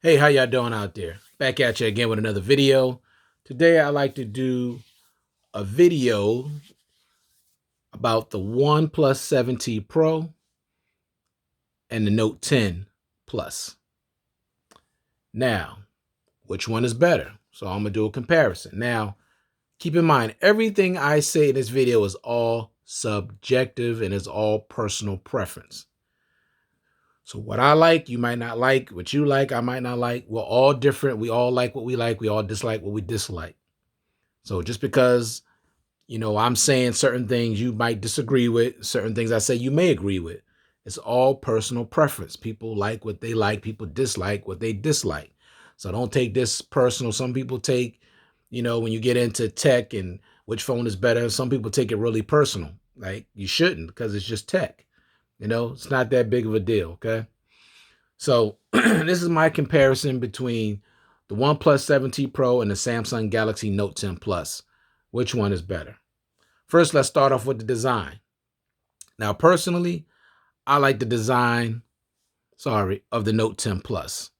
Hey, how y'all doing out there? Back at you again with another video. Today I like to do a video about the OnePlus 7T Pro and the Note 10 Plus. Now, which one is better? So I'm gonna do a comparison. Now, keep in mind, everything I say in this video is all subjective and is all personal preference. So what I like, you might not like. What you like, I might not like. We're all different. We all like what we like. We all dislike what we dislike. So just because, I'm saying certain things you might disagree with, certain things I say you may agree with. It's all personal preference. People like what they like. People dislike what they dislike. So don't take this personal. Some people take, when you get into tech and which phone is better, some people take it really personal. Like you shouldn't, because it's just tech. It's not that big of a deal, okay? So this is my comparison between the OnePlus 7T Pro and the Samsung Galaxy Note 10 Plus. Which one is better? First, let's start off with the design. Now, personally, I like the design, of the Note 10 Plus.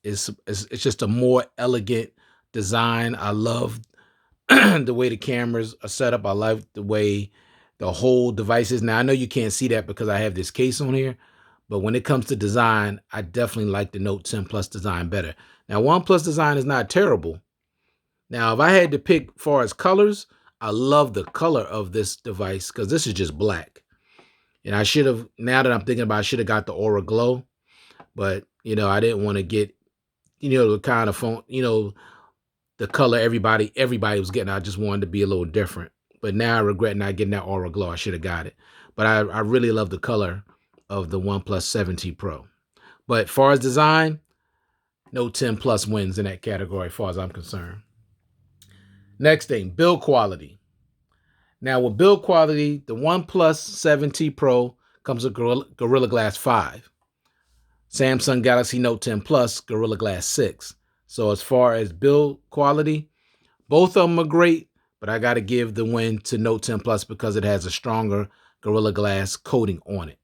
It's just a more elegant design. I love the way the cameras are set up. I like the way the whole device is. Now, I know you can't see that because I have this case on here, but when it comes to design, I definitely like the Note 10 Plus design better. Now, OnePlus design is not terrible. Now, if I had to pick far as colors, I love the color of this device because this is just black. And I should have, now that I'm thinking about it, I should have got the Aura Glow, but, I didn't want to get, the kind of phone, the color everybody was getting. I just wanted to be a little different. But now I regret not getting that Aura Glow. I should have got it. But I really love the color of the OnePlus 7T Pro. But as far as design, Note 10 Plus wins in that category as far as I'm concerned. Next thing, build quality. Now with build quality, the OnePlus 7T Pro comes with Gorilla Glass 5. Samsung Galaxy Note 10 Plus, Gorilla Glass 6. So as far as build quality, both of them are great, but I got to give the win to Note 10 Plus because it has a stronger Gorilla Glass coating on it.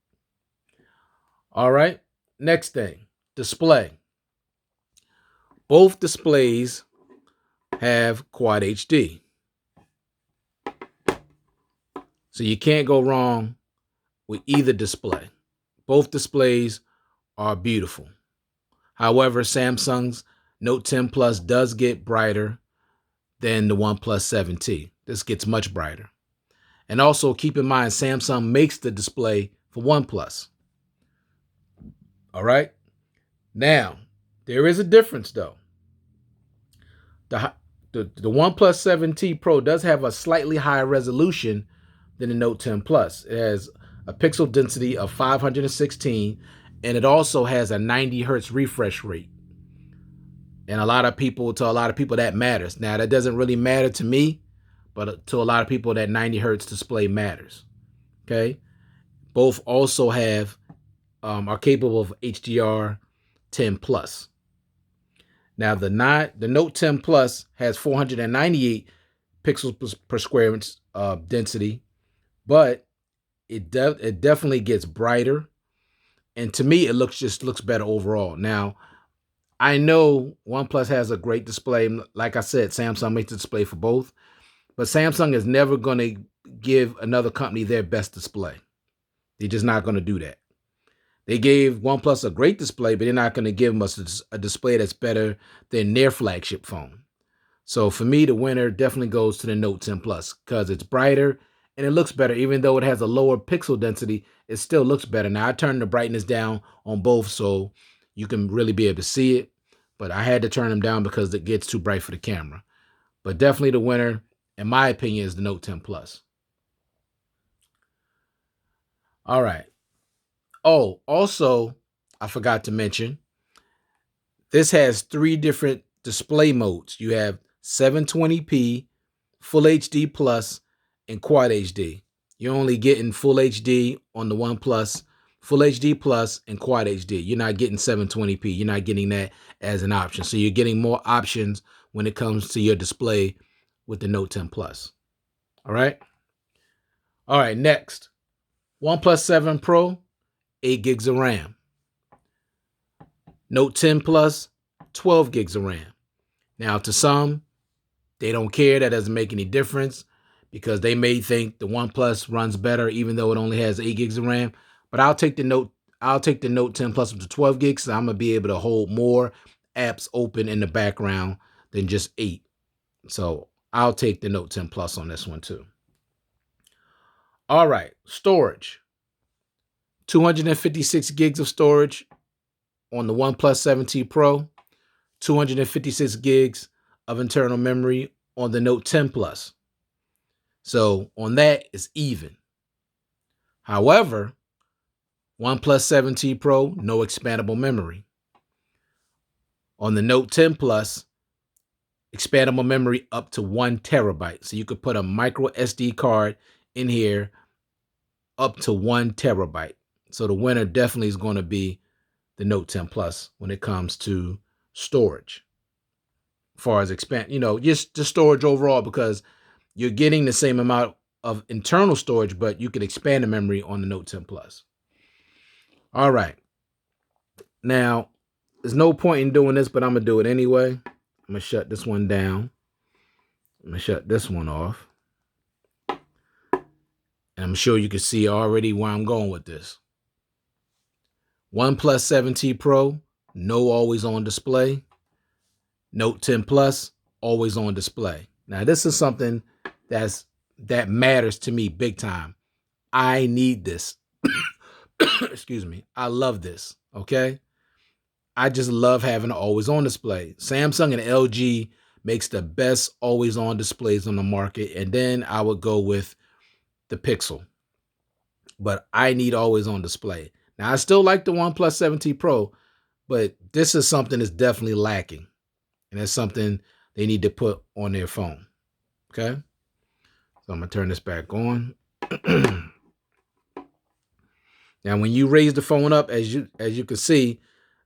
All right, next thing, display. Both displays have Quad HD. So you can't go wrong with either display. Both displays are beautiful. However, Samsung's Note 10 Plus does get brighter than the OnePlus 7T. This gets much brighter. And also keep in mind, Samsung makes the display for OnePlus. All right. Now, there is a difference though. The OnePlus 7T Pro does have a slightly higher resolution than the Note 10 Plus. It has a pixel density of 516, and it also has a 90 hertz refresh rate. And to a lot of people, that matters. Now, that doesn't really matter to me, but to a lot of people, that 90 hertz display matters. Okay. Both also are capable of HDR 10 plus. Now, the Note 10 Plus has 498 pixels per square inch density, but it definitely gets brighter. And to me, it looks better overall. Now, I know OnePlus has a great display. Like I said, Samsung makes the display for both, but Samsung is never going to give another company their best display. They're just not going to do that. They gave OnePlus a great display, but they're not going to give them a display that's better than their flagship phone. So for me, the winner definitely goes to the Note 10 Plus because it's brighter and it looks better. Even though it has a lower pixel density, it still looks better. Now, I turned the brightness down on both so you can really be able to see it, but I had to turn them down because it gets too bright for the camera. But definitely the winner, in my opinion, is the Note 10 Plus. All right. Oh, also, I forgot to mention, this has 3 different display modes. You have 720p, Full HD Plus, and Quad HD. You're only getting Full HD on the OnePlus, Full HD Plus, and Quad HD. You're not getting 720p. You're not getting that as an option. So you're getting more options when it comes to your display with the Note 10 Plus. All right? All right, next. OnePlus 7 Pro, 8 gigs of RAM. Note 10 Plus, 12 gigs of RAM. Now, to some, they don't care. That doesn't make any difference because they may think the OnePlus runs better even though it only has 8 gigs of RAM. But I'll take the Note 10 Plus up to 12 gigs, so I'm gonna be able to hold more apps open in the background than just 8. So I'll take the Note 10 Plus on this one too. All right, storage. 256 gigs of storage on the OnePlus 7T Pro, 256 gigs of internal memory on the Note 10 Plus. So on that, it's even. However, OnePlus 7T Pro, no expandable memory. On the Note 10 Plus, expandable memory up to 1 terabyte. So you could put a micro SD card in here up to 1 terabyte. So the winner definitely is going to be the Note 10 Plus when it comes to storage. As far as just the storage overall, because you're getting the same amount of internal storage, but you can expand the memory on the Note 10 Plus. All right. Now, there's no point in doing this, but I'm going to do it anyway. I'm going to shut this one down. I'm going to shut this one off. And I'm sure you can see already where I'm going with this. OnePlus 7T Pro, no always on display. Note 10 Plus, always on display. Now, this is something that matters to me big time. I need this. Excuse me. I love this, okay? I just love having an always on display. Samsung and LG makes the best always on displays on the market, and then I would go with the Pixel. But I need always on display. Now, I still like the OnePlus 7T Pro, but this is something that's definitely lacking. And that's something they need to put on their phone. Okay? So I'm going to turn this back on. Now, when you raise the phone up, as you can see,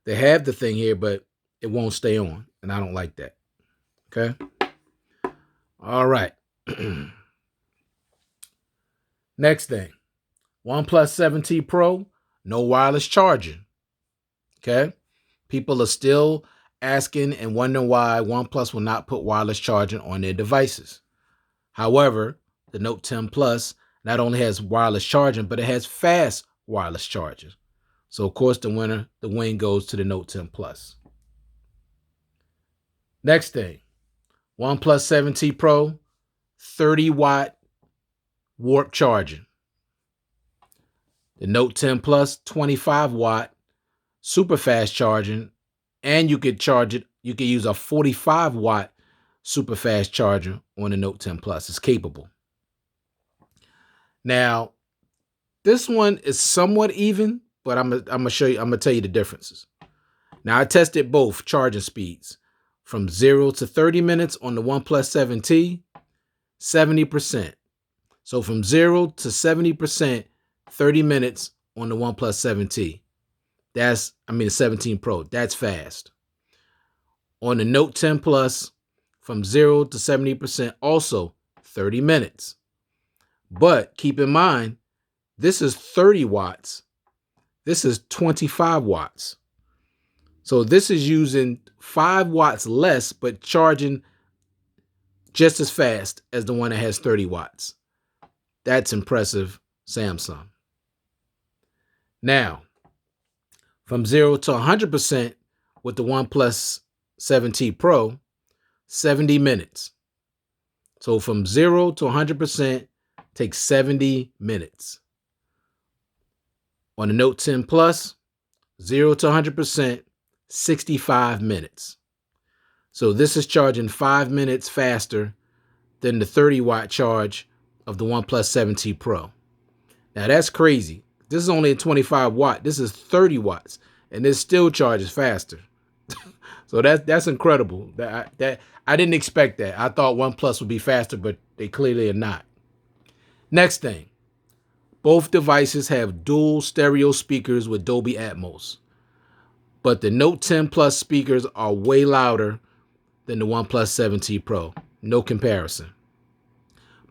they have the thing here, but it won't stay on. And I don't like that. Okay? All right. Next thing. OnePlus 7T Pro, no wireless charging. Okay? People are still asking and wondering why OnePlus will not put wireless charging on their devices. However, the Note 10 Plus not only has wireless charging, but it has fast wireless charging. So, of course, the win goes to the Note 10 Plus. Next thing, OnePlus 7T Pro, 30-watt warp charging. The Note 10 Plus, 25-watt super fast charging, and you could charge it. You could use a 45-watt super fast charger on the Note 10 Plus. It's capable. Now, this one is somewhat even, but I'm gonna show you. I'm gonna tell you the differences. Now, I tested both charging speeds from 0 to 30 minutes on the OnePlus 7T, 70%. So from 0 to 70%, 30 minutes on the OnePlus 7T. The 17 Pro. That's fast. On the Note 10 Plus, from 0 to 70%, also 30 minutes. But keep in mind, this is 30 watts. This is 25 watts. So this is using 5 watts less, but charging just as fast as the one that has 30 watts. That's impressive, Samsung. Now, from 0 to 100% with the OnePlus 7T Pro, 70 minutes. So from 0 to 100% takes 70 minutes. On the Note 10 Plus, 0 to 100%, 65 minutes. So this is charging 5 minutes faster than the 30-watt charge of the OnePlus 7T Pro. Now that's crazy. This is only a 25 watt. This is 30 watts, and this still charges faster. So that's incredible. That I didn't expect that. I thought OnePlus would be faster, but they clearly are not. Next thing, both devices have dual stereo speakers with Dolby Atmos, but the Note 10 Plus speakers are way louder than the OnePlus 7T Pro. No comparison.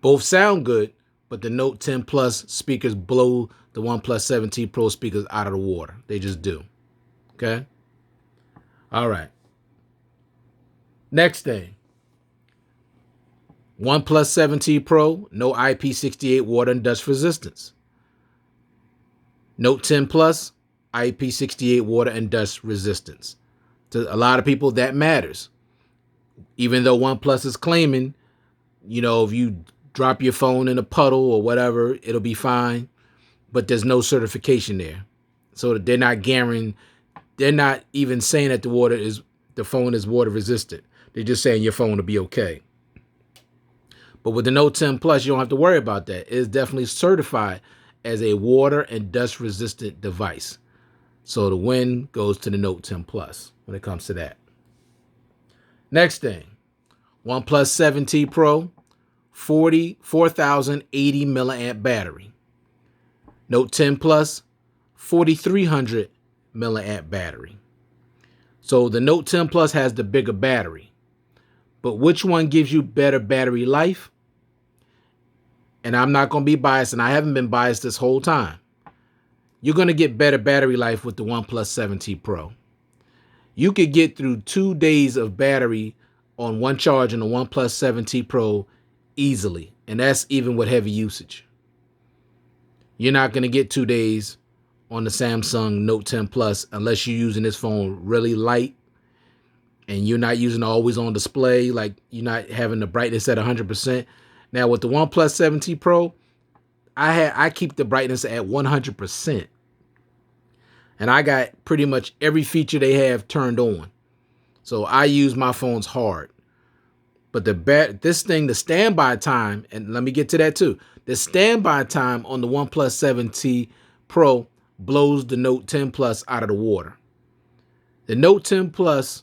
Both sound good, but the Note 10 Plus speakers blow the OnePlus 7T Pro speakers out of the water. They just do. Okay? All right. Next thing, OnePlus 7T Pro, no IP68 water and dust resistance. Note 10 Plus, IP68 water and dust resistance. To a lot of people, that matters. Even though OnePlus is claiming, if you drop your phone in a puddle or whatever, it'll be fine. But there's no certification there. So they're not guaranteeing, they're not even saying that the phone is water resistant. They're just saying your phone will be okay. But with the Note 10 Plus, you don't have to worry about that. It is definitely certified as a water and dust resistant device. So the win goes to the Note 10 Plus when it comes to that. Next thing, OnePlus 7T Pro, 4,080 milliamp battery. Note 10 Plus, 4,300 milliamp battery. So the Note 10 Plus has the bigger battery. But which one gives you better battery life? And I'm not going to be biased, and I haven't been biased this whole time. You're going to get better battery life with the OnePlus 7T Pro. You could get through 2 days of battery on one charge in the OnePlus 7T Pro easily, and that's even with heavy usage. You're not going to get 2 days on the Samsung Note 10 Plus unless you're using this phone really light and you're not using always on display, like you're not having the brightness at 100%. Now with the OnePlus 7T Pro, I keep the brightness at 100%. And I got pretty much every feature they have turned on. So I use my phones hard. But the standby time, and let me get to that too. The standby time on the OnePlus 7T Pro blows the Note 10 Plus out of the water. The Note 10 Plus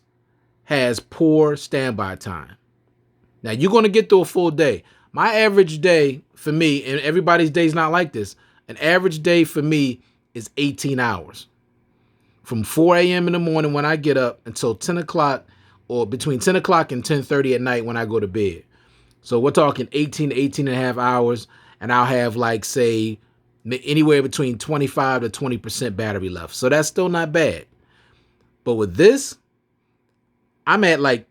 has poor standby time. Now you're going to get through a full day. My average day for me, and everybody's day is not like this, an average day for me is 18 hours. From 4 a.m. in the morning when I get up until 10 o'clock or between 10 o'clock and 10:30 at night when I go to bed. So we're talking 18 to 18 and a half hours, and I'll have like, say, anywhere between 25 to 20% battery left. So that's still not bad. But with this, I'm at like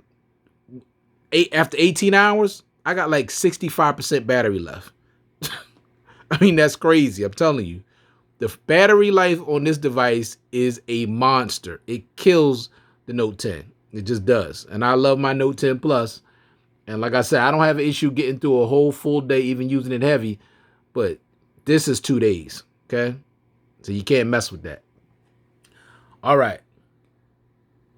after 18 hours, I got like 65% battery left. I mean, that's crazy. I'm telling you. The battery life on this device is a monster. It kills the Note 10. It just does. And I love my Note 10 Plus. And like I said, I don't have an issue getting through a whole full day, even using it heavy. But this is 2 days, okay? So you can't mess with that. All right.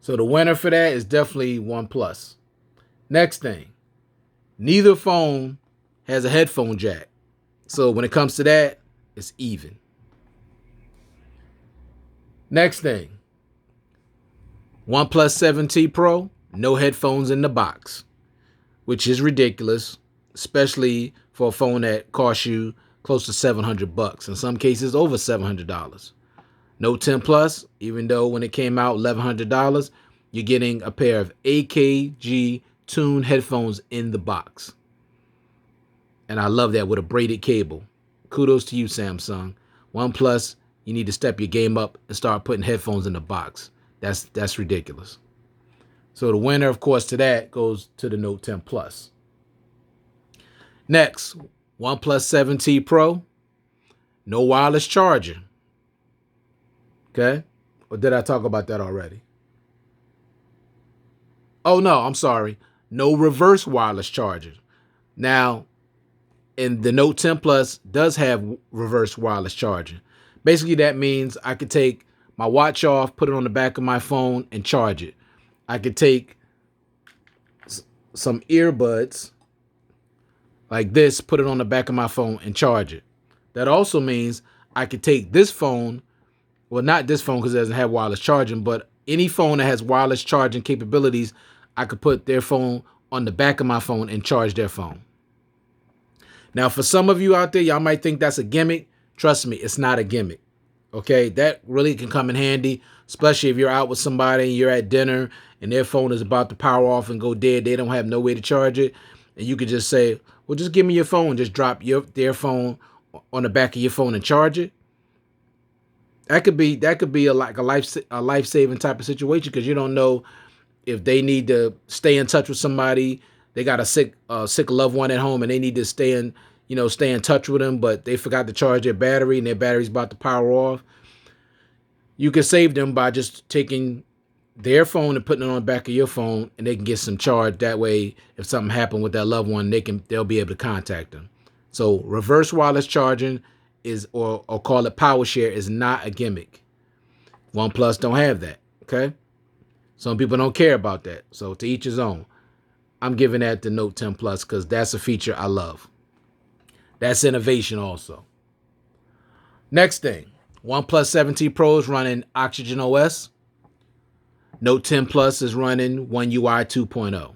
So the winner for that is definitely OnePlus. Next thing. Neither phone has a headphone jack. So when it comes to that, it's even. Next thing. OnePlus 7T Pro, no headphones in the box, which is ridiculous, especially for a phone that costs you close to $700. In some cases, over $700. Note 10 Plus, even though when it came out $1,100, you're getting a pair of AKG tuned headphones in the box. And I love that with a braided cable. Kudos to you, Samsung. OnePlus, you need to step your game up and start putting headphones in the box. That's ridiculous. So the winner, of course, to that goes to the Note 10 Plus. Next, OnePlus 7T Pro, no wireless charger. Okay? Or did I talk about that already? Oh, no, I'm sorry. No reverse wireless charger. Now, and the Note 10 Plus does have reverse wireless charging. Basically, that means I could take my watch off, put it on the back of my phone, and charge it. I could take some earbuds like this, put it on the back of my phone, and charge it. That also means I could take this phone, well, not this phone because it doesn't have wireless charging, but any phone that has wireless charging capabilities, I could put their phone on the back of my phone and charge their phone. Now, for some of you out there, y'all might think that's a gimmick. Trust me, it's not a gimmick. Okay, that really can come in handy, especially if you're out with somebody and you're at dinner and their phone is about to power off and go dead. They don't have no way to charge it. And you could just say, well, just give me your phone. Just drop their phone on the back of your phone and charge it. That could be a life-saving type of situation because you don't know if they need to stay in touch with somebody, they got a sick loved one at home, and they need to stay in touch with them, but they forgot to charge their battery and their battery's about to power off. You can save them by just taking their phone and putting it on the back of your phone, and they can get some charge. That way, if something happened with that loved one, they'll be able to contact them. So reverse wireless charging is, or call it power share, is not a gimmick. OnePlus don't have that. Okay. Some people don't care about that. So to each his own. I'm giving that the Note 10 Plus because that's a feature I love. That's innovation also. Next thing, OnePlus 7T Pro is running Oxygen OS. Note 10 Plus is running One UI 2.0.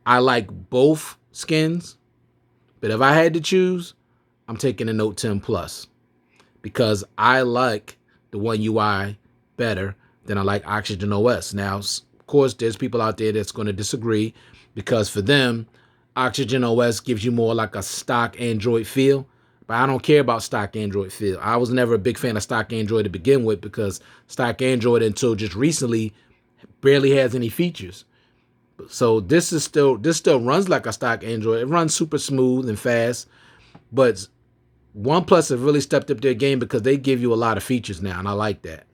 I like both skins, but if I had to choose, I'm taking the Note 10 Plus because I like the One UI better than I like Oxygen OS. Now, of course, there's people out there that's going to disagree because for them, Oxygen OS gives you more like a stock Android feel. But I don't care about stock Android feel. I was never a big fan of stock Android to begin with because stock Android until just recently barely has any features. So this still runs like a stock Android. It runs super smooth and fast. But OnePlus have really stepped up their game because they give you a lot of features now, and I like that.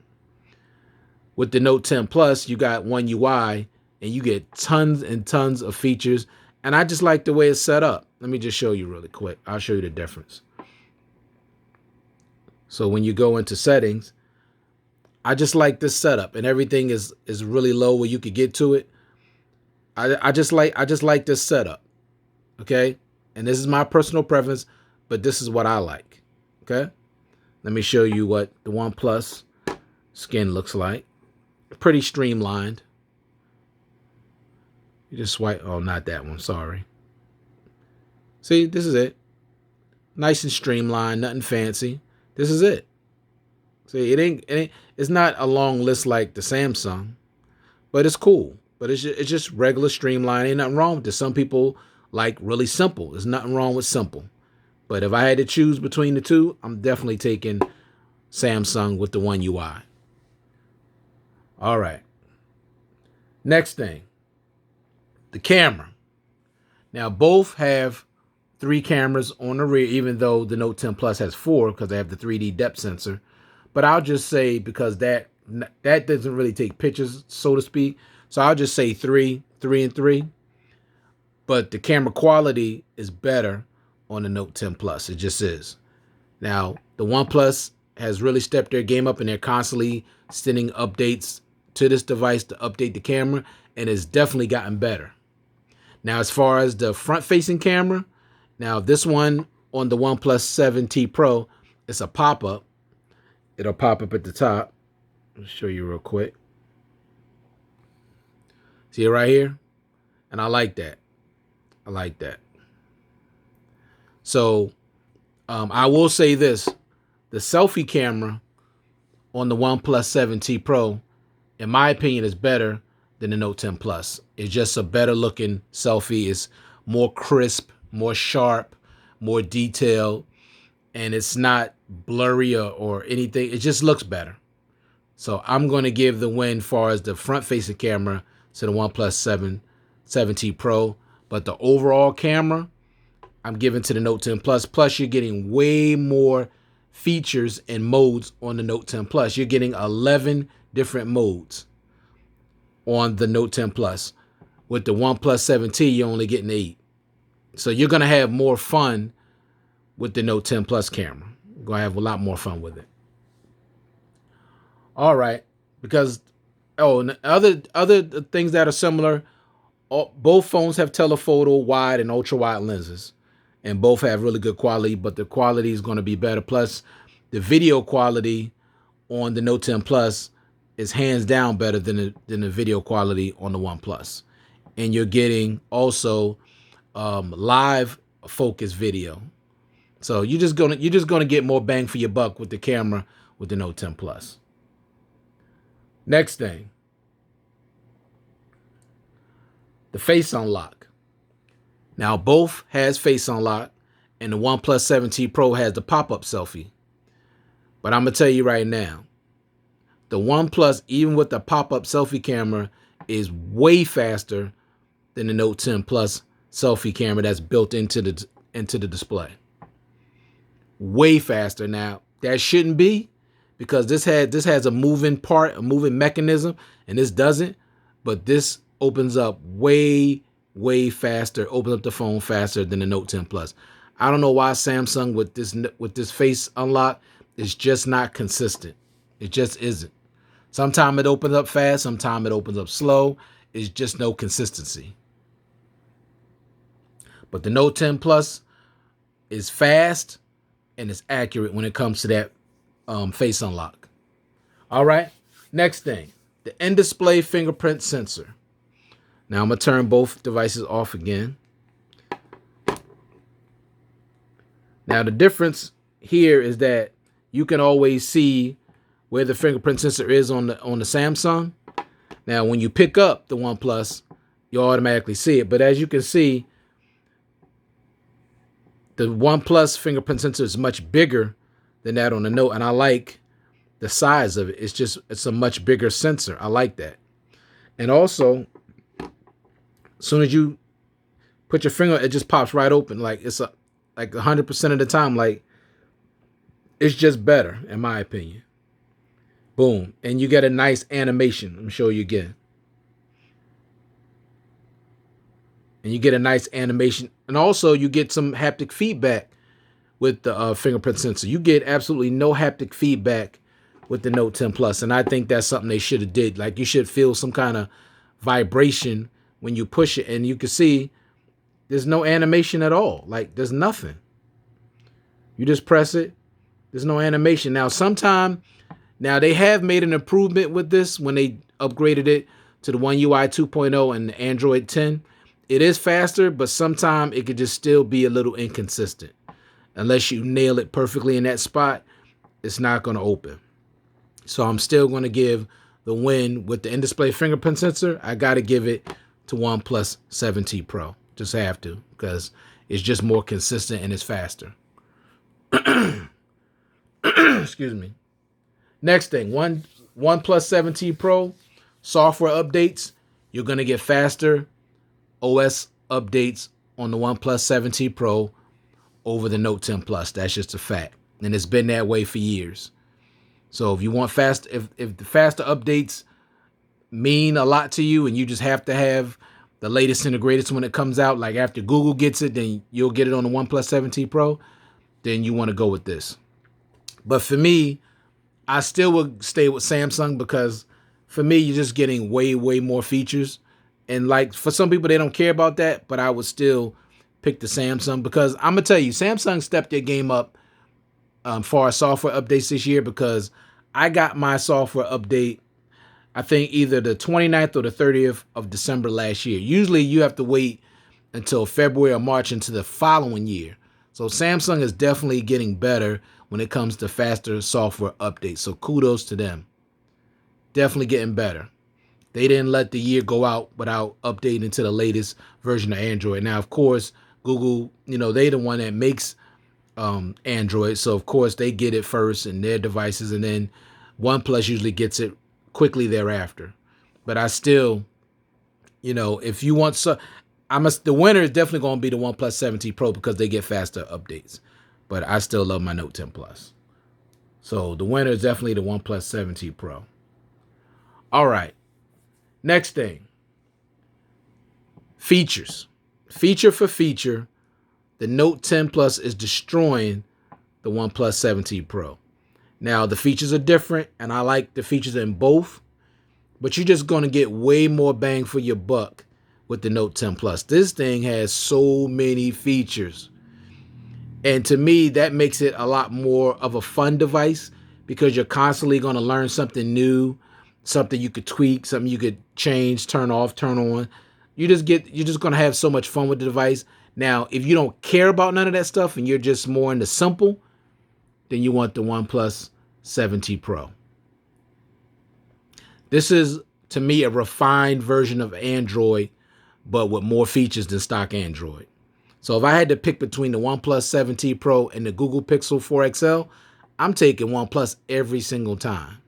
With the Note 10 Plus, you got One UI, and you get tons and tons of features. And I just like the way it's set up. Let me just show you really quick. I'll show you the difference. So when you go into settings, I just like this setup, and everything is really low where you could get to it. I just like this setup. Okay? And this is my personal preference, but this is what I like. Okay? Let me show you what the OnePlus skin looks like. Pretty streamlined. You just swipe. Oh, not that one. Sorry. See, this is it. Nice and streamlined. Nothing fancy. This is it. See, it's not a long list like the Samsung, but it's cool. But it's just regular streamline. Ain't nothing wrong with this. Some people like really simple. There's nothing wrong with simple. But if I had to choose between the two, I'm definitely taking Samsung with the One UI. All right. Next thing, the camera. Now, both have 3 cameras on the rear, even though the Note 10 Plus has 4 because they have the 3D depth sensor. But I'll just say, because that doesn't really take pictures, so to speak. So I'll just say 3 and 3. But the camera quality is better on the Note 10 Plus. It just is. Now, the OnePlus has really stepped their game up, and they're constantly sending updates to this device to update the camera, and it's definitely gotten better. Now, as far as the front-facing camera, now this one on the OnePlus 7T Pro, it's a pop-up. It'll pop up at the top. I'll show you real quick. See it right here? And I like that. I like that. So I will say this. The selfie camera on the OnePlus 7T Pro, in my opinion, is better than the Note 10 Plus. It's just a better looking selfie. It's more crisp, more sharp, more detailed, and it's not blurry or anything. It just looks better. So I'm going to give the win as far as the front-facing camera to the OnePlus 7T Pro. But the overall camera, I'm giving to the Note 10 Plus. Plus, you're getting way more features and modes on the Note 10 Plus. You're getting 11 different modes on the Note 10 Plus. With the OnePlus 7T, you're only getting 8. So you're going to have more fun with the Note 10 Plus camera. You're going to have a lot more fun with it. All right. Because, and other things that are similar, both phones have telephoto, wide, and ultra-wide lenses. And both have really good quality, but the quality is going to be better. Plus, the video quality on the Note 10 Plus is hands down better than the video quality on the OnePlus. And you're getting also live focus video. So you're just gonna get more bang for your buck with the camera with the Note 10 Plus. Next thing, the face unlock. Now both has face unlock, and the OnePlus 7T Pro has the pop-up selfie. But I'm gonna tell you right now, the OnePlus, even with the pop-up selfie camera, is way faster than the Note 10 Plus selfie camera that's built into the display. Way faster. Now, that shouldn't be, because this has a moving part, a moving mechanism, and this doesn't. But this opens up way faster, opens up the phone faster than the Note 10 Plus. I don't know why Samsung with this face unlock is just not consistent. It just isn't. Sometimes it opens up fast, sometimes it opens up slow. It's just no consistency. But the Note 10 Plus is fast and it's accurate when it comes to that face unlock. All right, next thing, the in-display fingerprint sensor. Now I'm gonna turn both devices off again. Now the difference here is that you can always see where the fingerprint sensor is on the Samsung. Now when you pick up the OnePlus, you automatically see it. But as you can see, the OnePlus fingerprint sensor is much bigger than that on the Note, and I like the size of it. It's a much bigger sensor. I like that. And also, as soon as you put your finger, it just pops right open. Like it's like 100% of the time. Like, it's just better in my opinion. Boom, and you get a nice animation. Let me show you again. And you get a nice animation, and also you get some haptic feedback with the fingerprint sensor. You get absolutely no haptic feedback with the Note 10 Plus, and I think that's something they should have did. Like, you should feel some kind of vibration when you push it, and you can see there's no animation at all. Like, there's nothing. You just press it. There's no animation. Now they have made an improvement with this when they upgraded it to the One UI 2.0 and the Android 10. It is faster, but sometimes it could just still be a little inconsistent. Unless you nail it perfectly in that spot, it's not going to open. So I'm still going to give the win with the in-display fingerprint sensor. I got to give it to OnePlus 7T Pro. Just have to, because it's just more consistent and it's faster. Excuse me. Next thing, OnePlus 7T Pro software updates. You're going to get faster OS updates on the OnePlus 7T Pro over the Note 10 Plus. That's just a fact. And it's been that way for years. So if you want if the faster updates mean a lot to you and you just have to have the latest and the greatest when it comes out, like after Google gets it, then you'll get it on the OnePlus 7T Pro, then you want to go with this. But for me, I still would stay with Samsung, because for me, you're just getting way more features. And like, for some people, they don't care about that, but I would still pick the Samsung, because I'm gonna tell you, Samsung stepped their game up for our software updates this year, because I got my software update, I think either the 29th or the 30th of December last year. Usually you have to wait until February or March into the following year. So Samsung is definitely getting better when it comes to faster software updates. So kudos to them. Definitely getting better. They didn't let the year go out without updating to the latest version of Android. Now, of course, Google, they the one that makes Android. So, of course, they get it first in their devices, and then OnePlus usually gets it quickly thereafter. But I still, if you want the winner is definitely going to be the OnePlus 7T Pro, because they get faster updates. But I still love my Note 10 Plus. So the winner is definitely the OnePlus 7T Pro. All right. Next thing. Features. Feature for feature, the Note 10 Plus is destroying the OnePlus 7T Pro. Now, the features are different, and I like the features in both, but you're just going to get way more bang for your buck with the Note 10 Plus. This thing has so many features. And to me, that makes it a lot more of a fun device, because you're constantly going to learn something new, something you could tweak, something you could change, turn off, turn on. You're just going to have so much fun with the device. Now, if you don't care about none of that stuff and you're just more into simple, then you want the OnePlus 7T Pro. This is, to me, a refined version of Android, but with more features than stock Android. So if I had to pick between the OnePlus 7T Pro and the Google Pixel 4 XL, I'm taking OnePlus every single time.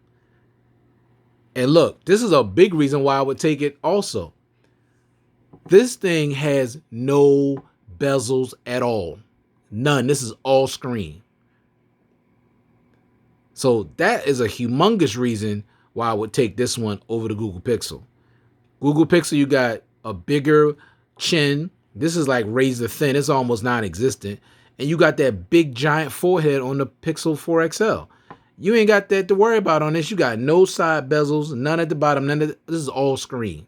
And look, this is a big reason why I would take it also. This thing has no bezels at all. None. This is all screen. So that is a humongous reason why I would take this one over the Google Pixel. Google Pixel, you got a bigger chin. This is like razor thin. It's almost non-existent. And you got that big giant forehead on the Pixel 4 XL. You ain't got that to worry about on this. You got no side bezels, none at the bottom. This is all screen.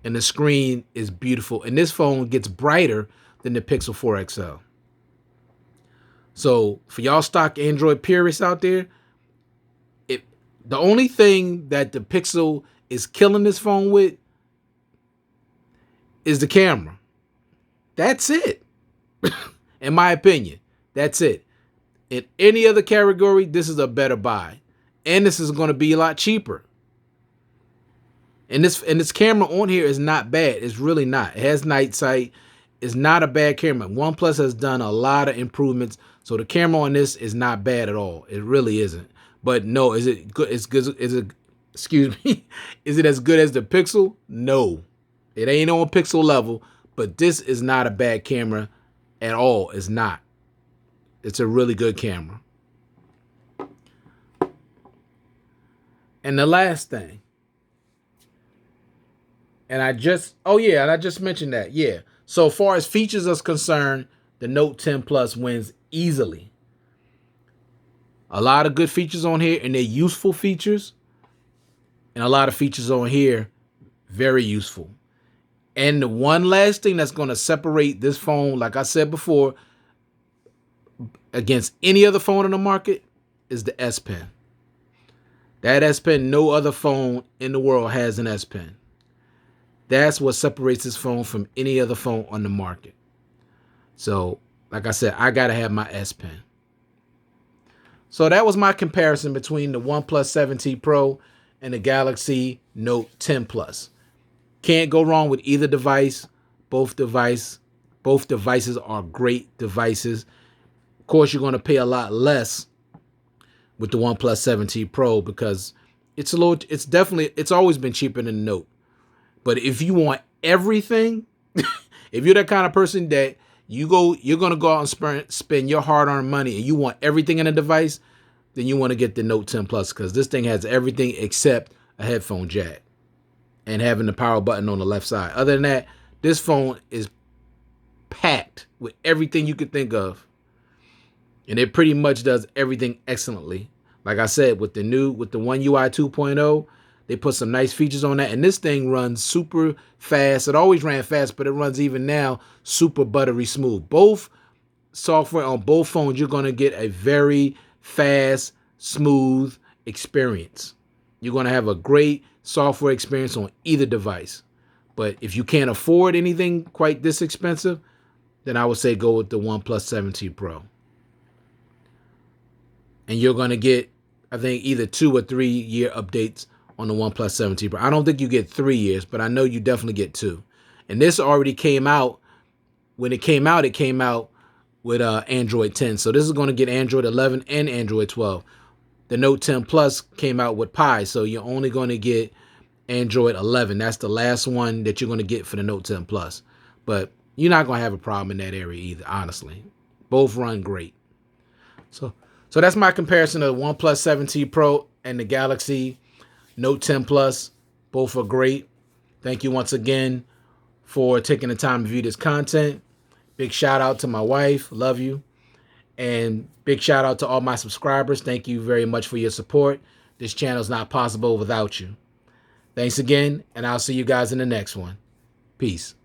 And the screen is beautiful. And this phone gets brighter than the Pixel 4 XL. So for y'all stock Android purists out there, the only thing that the Pixel is killing this phone with is the camera. That's it. In my opinion, that's it. In any other category, this is a better buy. And this is going to be a lot cheaper. And this camera on here is not bad. It's really not. It has night sight. It's not a bad camera. OnePlus has done a lot of improvements. So the camera on this is not bad at all. It really isn't. But no, is it good? It's good. Excuse me. Is it as good as the Pixel? No. It ain't on Pixel level, but this is not a bad camera at all. It's not. It's a really good camera. And the last thing, and I just mentioned that. Yeah. So far as features is concerned, the Note 10 Plus wins easily. A lot of good features on here, and they're useful features. And a lot of features on here, very useful. And the one last thing that's going to separate this phone, like I said before, against any other phone on the market is the S Pen. That S Pen, no other phone in the world has an S Pen. That's what separates this phone from any other phone on the market. So, like I said, I got to have my S Pen. So that was my comparison between the OnePlus 7T Pro and the Galaxy Note 10 Plus. Can't go wrong with either device. Both devices are great devices. Of course, you're going to pay a lot less with the OnePlus 7T Pro because it's always been cheaper than the Note. But if you want everything, if you're that kind of person that you're going to go out and spend your hard-earned money and you want everything in a device, then you want to get the Note 10 Plus because this thing has everything except a headphone jack and having the power button on the left side. Other than that, this phone is packed with everything you could think of. And it pretty much does everything excellently. Like I said, with the One UI 2.0, they put some nice features on that. And this thing runs super fast. It always ran fast, but it runs even now super buttery smooth. Both software on both phones, you're going to get a very fast, smooth experience. You're going to have a great software experience on either device. But if you can't afford anything quite this expensive, then I would say go with the OnePlus 7T Pro. And you're going to get, I think, either 2 or 3 year updates on the OnePlus 7T Pro. I don't think you get 3 years, but I know you definitely get 2. And this already came out. When it came out with Android 10. So this is going to get Android 11 and Android 12. The Note 10 Plus came out with Pie, so you're only going to get Android 11. That's the last one that you're going to get for the Note 10 Plus. But you're not going to have a problem in that area either, honestly. Both run great. So that's my comparison of the OnePlus 7T Pro and the Galaxy Note 10 Plus. Both are great. Thank you once again for taking the time to view this content. Big shout out to my wife. Love you. And big shout out to all my subscribers. Thank you very much for your support. This channel is not possible without you. Thanks again, and I'll see you guys in the next one. Peace.